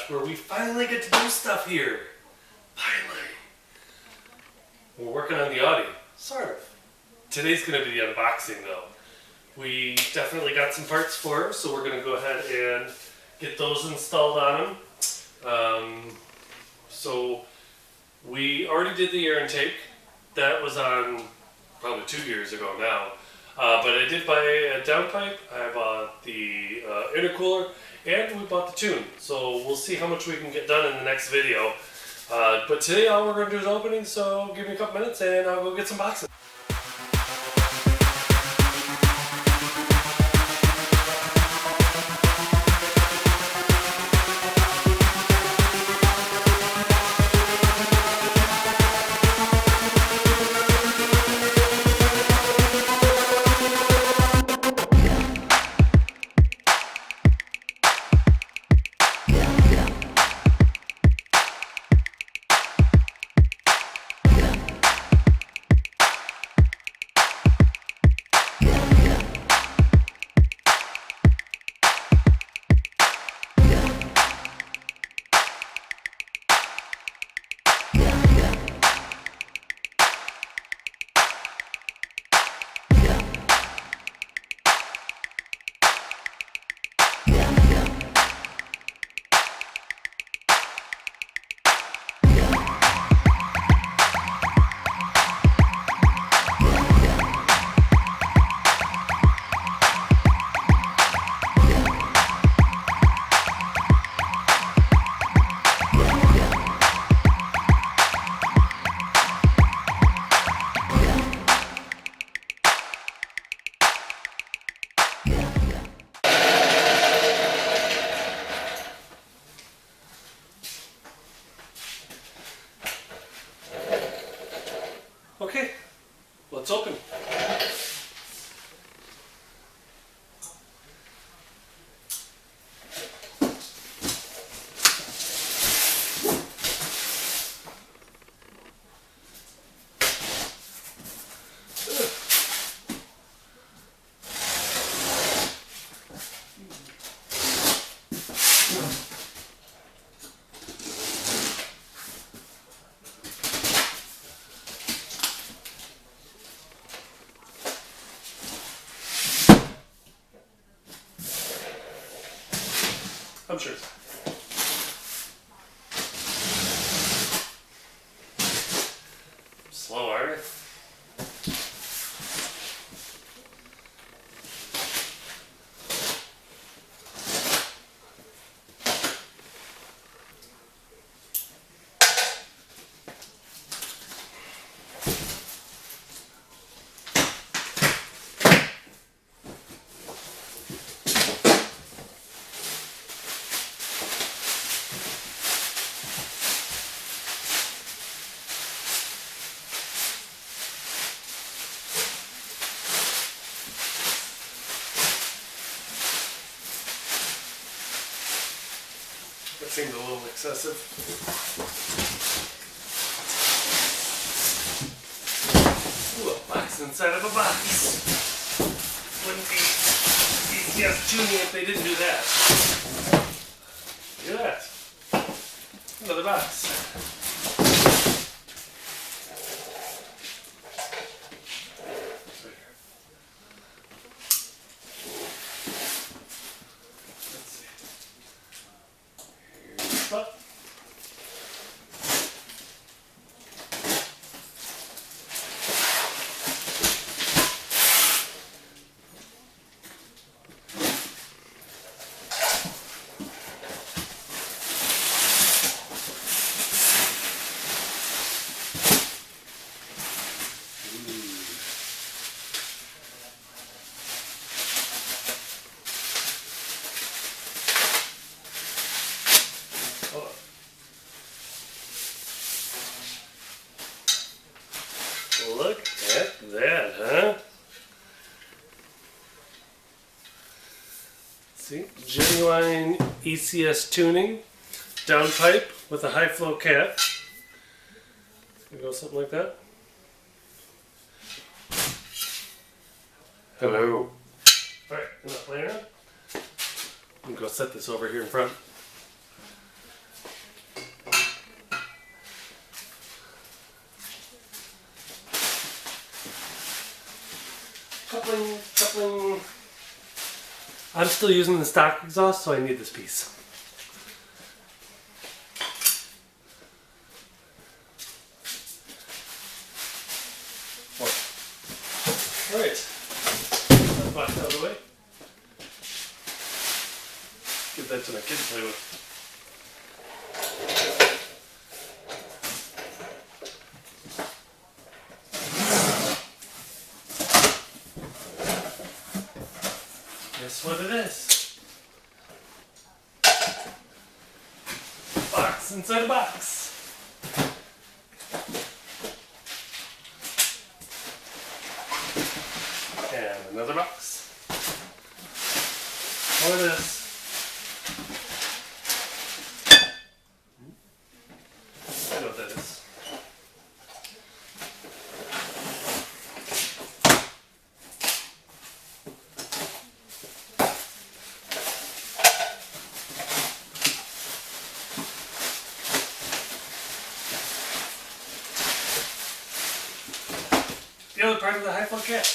garage where we finally get to do stuff here. Finally. We're working on the Audi. Sort of. Today's going to be the unboxing though. We definitely got some parts for her, so we're going to go ahead and get those installed on them. So we already did the air intake. That was on probably 2 years ago now. But I did buy a downpipe, I bought the intercooler, and we bought the tune. So we'll see how much we can get done in the next video. But today all we're going to do is opening, so give me a couple minutes and I'll go get some boxes. Okay, let's open. I'm sure it's fine. Slow, aren't you? That seemed a little excessive. Ooh, a box inside of a box. Wouldn't be easy as tuning if they didn't do that. Look at that. Another box. Look at that, huh? See, genuine ECS tuning, downpipe with a high flow cap. There goes something like that. Hello. Alright, enough playing around. I'm going to go set this over here in front. Coupling. I'm still using the stock exhaust, so I need this piece. Alright, that box out of the way. Give that to my kid to play with. Guess what it is? Box inside a box. And another box. More of this. I know what that is. The other part of the high flow cap.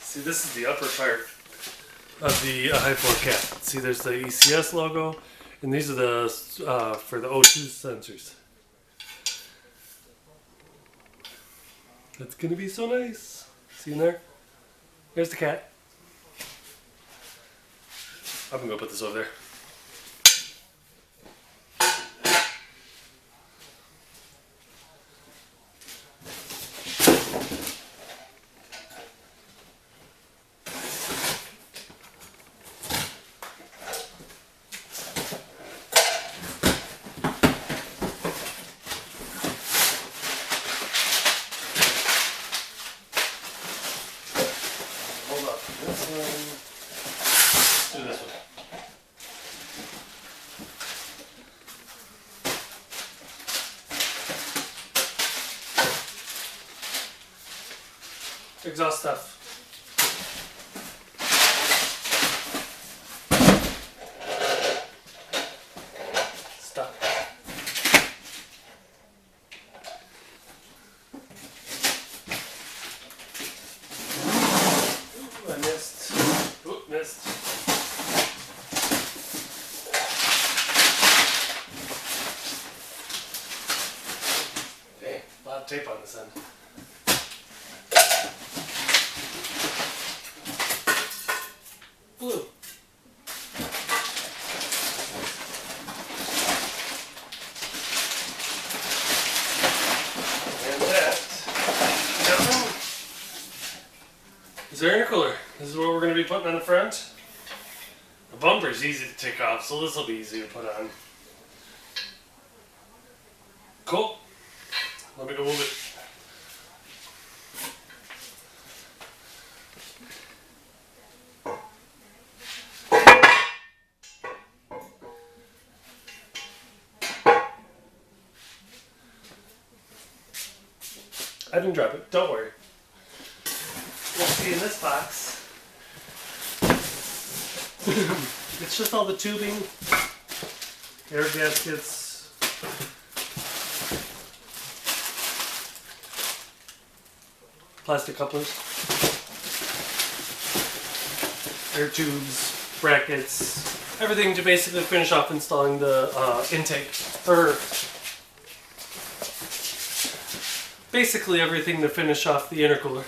See, this is the upper part of the high flow cap. See, there's the ECS logo, and these are the for the O2 sensors. That's gonna be so nice. See in there? There's the cat. I'm gonna go put this over there. Hold up. This one. Let's do this one. Exhaust stuff. Stuff. Ooh, I missed. Ooh, missed. Dang, a lot of tape on this end. Blue. And that, gentlemen, is our intercooler. This is what we're going to be putting on the front. The bumper is easy to take off, so this will be easy to put on. Cool. Let me go move it. I didn't drop it, don't worry. You'll see in this box, it's just all the tubing, air gaskets, plastic couplers, air tubes, brackets, everything to basically finish off installing the intake, or basically everything to finish off the intercooler.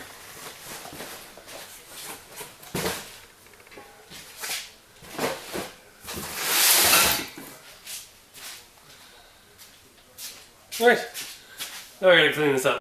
Alright, now I gotta clean this up.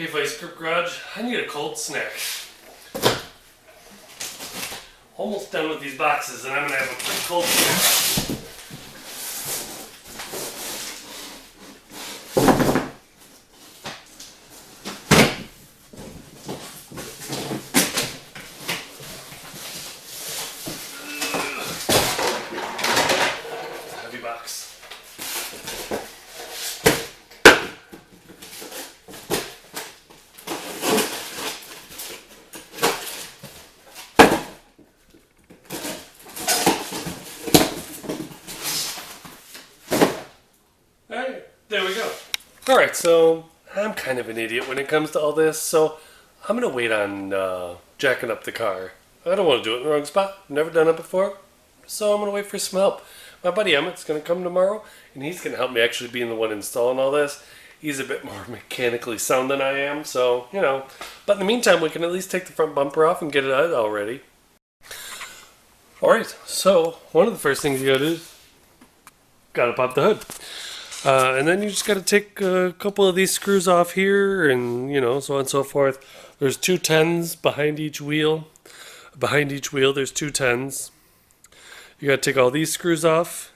Hey Vice Grip Garage, I need a cold snack. Almost done with these boxes and I'm going to have a quick cold snack. Heavy box. Alright, there we go. Alright, so I'm kind of an idiot when it comes to all this, so I'm going to wait on jacking up the car. I don't want to do it in the wrong spot. Never done it before, so I'm going to wait for some help. My buddy Emmett's going to come tomorrow, and he's going to help me actually being the one installing all this. He's a bit more mechanically sound than I am, so, you know. But in the meantime, we can at least take the front bumper off and get it out already. Alright, so one of the first things you got to do is got to pop the hood. And then you just got to take a couple of these screws off here and, you know, so on and so forth. There's two 10s behind each wheel. Behind each wheel, there's two 10s. You got to take all these screws off.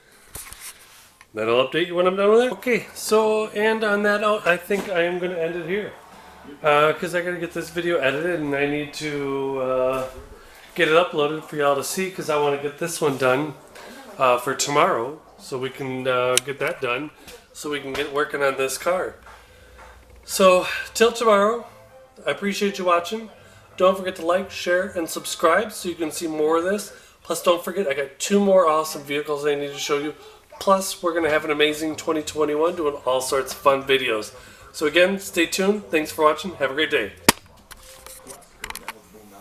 That'll update you when I'm done with it. Okay, so, and on that note, I think I am going to end it here. Because I got to get this video edited and I need to get it uploaded for y'all to see because I want to get this one done for tomorrow. So we can get that done, so we can get working on this car. So, till tomorrow, I appreciate you watching. Don't forget to like, share, and subscribe so you can see more of this. Plus, don't forget, I got 2 more awesome vehicles I need to show you. Plus, we're going to have an amazing 2021 doing all sorts of fun videos. So again, stay tuned. Thanks for watching. Have a great day.